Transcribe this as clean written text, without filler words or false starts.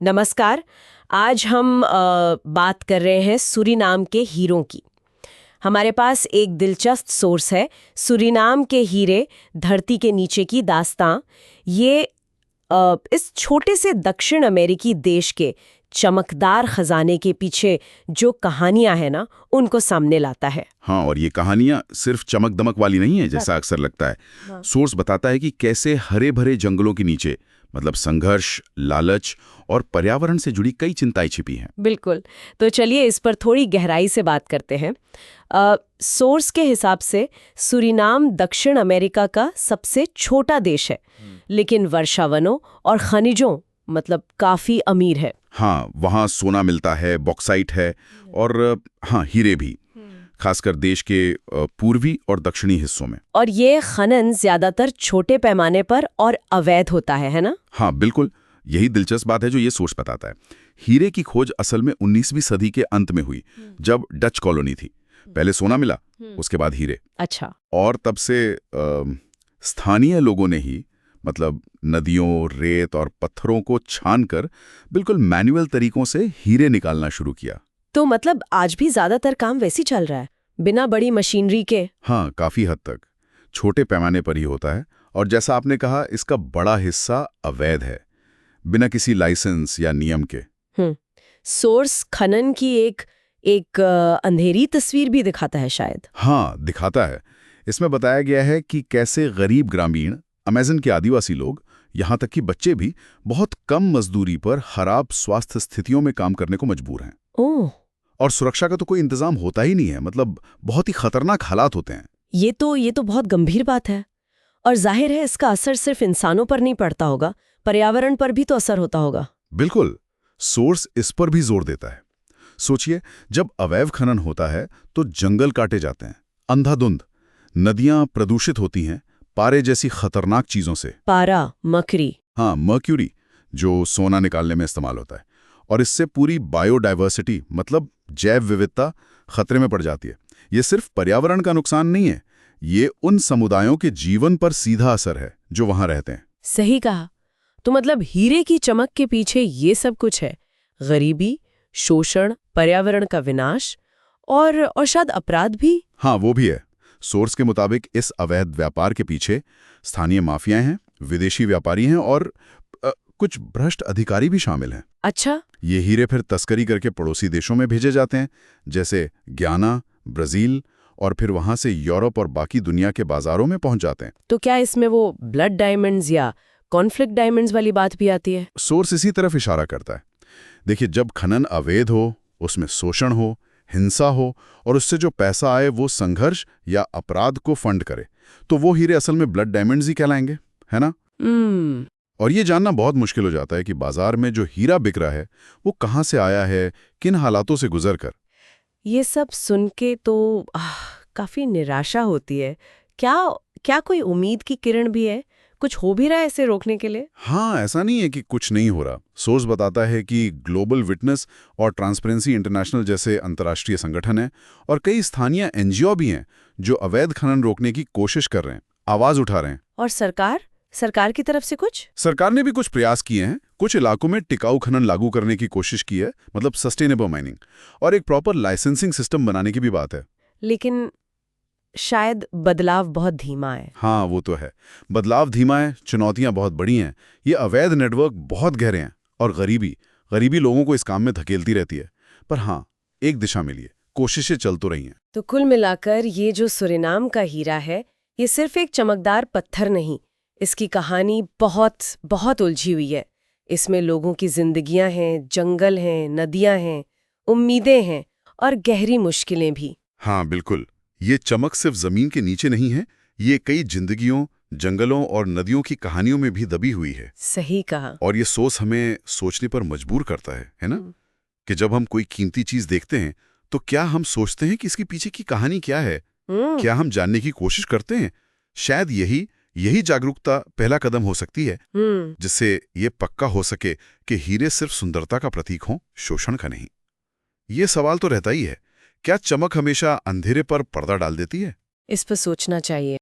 नमस्कार। आज हम बात कर रहे हैं सूरीनाम के हीरों की। हमारे पास एक दिलचस्प सोर्स है, सूरीनाम के हीरे, धरती के नीचे की दास्तां। ये इस छोटे से दक्षिण अमेरिकी देश के चमकदार खजाने के पीछे जो कहानियां हैं ना, उनको सामने लाता है। हाँ, और ये कहानियां सिर्फ चमक दमक वाली नहीं है जैसा अक्सर लगता है। हाँ। सोर्स बताता है कि कैसे हरे भरे जंगलों के नीचे मतलब संघर्ष, लालच और पर्यावरण से जुड़ी कई चिंताएं छिपी हैं। बिल्कुल। तो चलिए इस पर थोड़ी गहराई से बात करते हैं। सोर्स के हिसाब से सूरीनाम दक्षिण अमेरिका का सबसे छोटा देश है, लेकिन वर्षावनों और खनिजों मतलब काफी अमीर है। हाँ, वहाँ सोना मिलता है, बॉक्साइट है और हाँ, हीरे भी, खासकर देश के पूर्वी और दक्षिणी हिस्सों में। और ये खनन ज्यादातर छोटे पैमाने पर और अवैध होता है ना? हाँ, बिल्कुल। यही दिलचस्प बात है जो ये सोर्स बताता है। हीरे की खोज असल में 19वीं सदी के अंत में हुई, जब डच कॉलोनी थी। पहले सोना मिला, उसके बाद हीरे। अच्छा। और तब से स्थानीय लोगों ने ही मतलब नदियों, रेत और पत्थरों को छानकर बिल्कुल मैन्युअल तरीकों से हीरे निकालना शुरू किया। तो मतलब आज भी ज्यादातर काम वैसी चल रहा है, बिना बड़ी मशीनरी के? हाँ, काफी हद तक छोटे पैमाने पर ही होता है। और जैसा आपने कहा, इसका बड़ा हिस्सा अवैध है, बिना किसी लाइसेंस या नियम के। सोर्स खनन की एक अंधेरी तस्वीर भी दिखाता है शायद। हाँ, दिखाता है। इसमें बताया गया है कि कैसे गरीब ग्रामीण, अमेज़न के आदिवासी लोग, यहाँ तक कि बच्चे भी बहुत कम मजदूरी पर खराब स्वास्थ्य स्थितियों में काम करने को मजबूर हैं। ओह। और सुरक्षा का तो कोई इंतजाम होता ही नहीं है, मतलब बहुत ही खतरनाक हालात होते हैं। ये तो बहुत गंभीर बात है। और जाहिर है इसका असर सिर्फ इंसानों पर नहीं पड़ता होगा, पर्यावरण पर भी तो असर होता होगा। बिल्कुल, सोर्स इस पर भी जोर देता है। सोचिए, जब अवैध खनन होता है तो जंगल काटे जाते हैं अंधाधुंध, नदियां प्रदूषित होती हैं पारे जैसी खतरनाक चीजों से। पारा, मकड़ी। हाँ, मर्क्यूरी, जो सोना निकालने में इस्तेमाल होता है। और इससे पूरी बायोडाइवर्सिटी मतलब जैव विविधता खतरे में पड़ जाती है। ये सिर्फ पर्यावरण का नुकसान नहीं है, ये उन समुदायों के जीवन पर सीधा असर है जो वहां रहते हैं। सही कहा। तो मतलब हीरे की चमक के पीछे ये सब कुछ है, गरीबी, शोषण, पर्यावरण का विनाश और शायद अपराध भी। हाँ, वो भी है। सोर्स के मुताबिक इस अवैध व्यापार के पीछे स्थानीय माफियाएं हैं, विदेशी व्यापारी हैं और कुछ भ्रष्ट अधिकारी भी शामिल हैं। अच्छा। ये हीरे फिर तस्करी करके पड़ोसी देशों में भेजे जाते हैं, जैसे ग्याना, ब्राजील, और फिर वहां से यूरोप और बाकी दुनिया के बाजारों में पहुंच जाते हैं। तो क्या इसमें वो ब्लड डायमंड्स या कॉन्फ्लिक्ट डायमंड्स वाली बात भी आती है? सोर्स इसी तरफ इशारा करता है। देखिए, जब खनन अवैध हो, उसमें शोषण हो, हिंसा हो और उससे जो पैसा आए वो संघर्ष या अपराध को फंड करे, तो वो हीरे असल में ब्लड डायमंड्स ही कहलाएंगे, है ना? और ये जानना बहुत मुश्किल हो जाता है कि बाजार में जो हीरा बिक रहा है वो कहाँ से आया है, किन हालातों से गुजर कर। ये सब सुन के तो काफी निराशा होती है। क्या कोई उम्मीद की किरण भी है? कुछ हो भी रहा है इसे रोकने के लिए? हाँ, ऐसा नहीं है कि कुछ नहीं हो रहा। सोर्स बताता है कि ग्लोबल विटनेस और ट्रांसपेरेंसी इंटरनेशनल जैसे अंतर्राष्ट्रीय संगठन हैं और कई स्थानीय एनजीओ भी हैं जो अवैध खनन रोकने की कोशिश कर रहे हैं, आवाज उठा रहे हैं। और सरकार की तरफ से कुछ? सरकार ने भी कुछ प्रयास किए हैं। कुछ इलाकों में टिकाऊ खनन लागू करने की कोशिश की है, मतलब सस्टेनेबल माइनिंग, और एक प्रॉपर लाइसेंसिंग सिस्टम बनाने की भी बात है। लेकिन शायद बदलाव बहुत धीमा है। हाँ, वो तो है। बदलाव धीमा है, चुनौतियां बहुत बड़ी हैं। ये अवैध नेटवर्क बहुत गहरे हैं और गरीबी लोगों को इस काम में धकेलती रहती है। पर हाँ, एक दिशा मिली है, कोशिशें चल तो रही हैं। तो कुल मिलाकर ये जो सूरीनाम का हीरा है, ये सिर्फ एक चमकदार पत्थर नहीं, इसकी कहानी बहुत बहुत उलझी हुई है। इसमें लोगों की जिंदगियां हैं, जंगल हैं, नदियां हैं, उम्मीदें हैं और गहरी मुश्किलें भी। हाँ, बिल्कुल। ये चमक सिर्फ जमीन के नीचे नहीं है, ये कई जिंदगियों, जंगलों और नदियों की कहानियों में भी दबी हुई है। सही कहा। और ये सोच हमें सोचने पर मजबूर करता है ना? कि जब हम कोई कीमती चीज देखते हैं तो क्या हम सोचते हैं कि इसके पीछे की कहानी क्या है? क्या हम जानने की कोशिश करते हैं? शायद यही जागरूकता पहला कदम हो सकती है, जिससे ये पक्का हो सके कि हीरे सिर्फ सुंदरता का प्रतीक हों, शोषण का नहीं। ये सवाल तो रहता ही है, क्या चमक हमेशा अंधेरे पर पर्दा डाल देती है? इस पर सोचना चाहिए।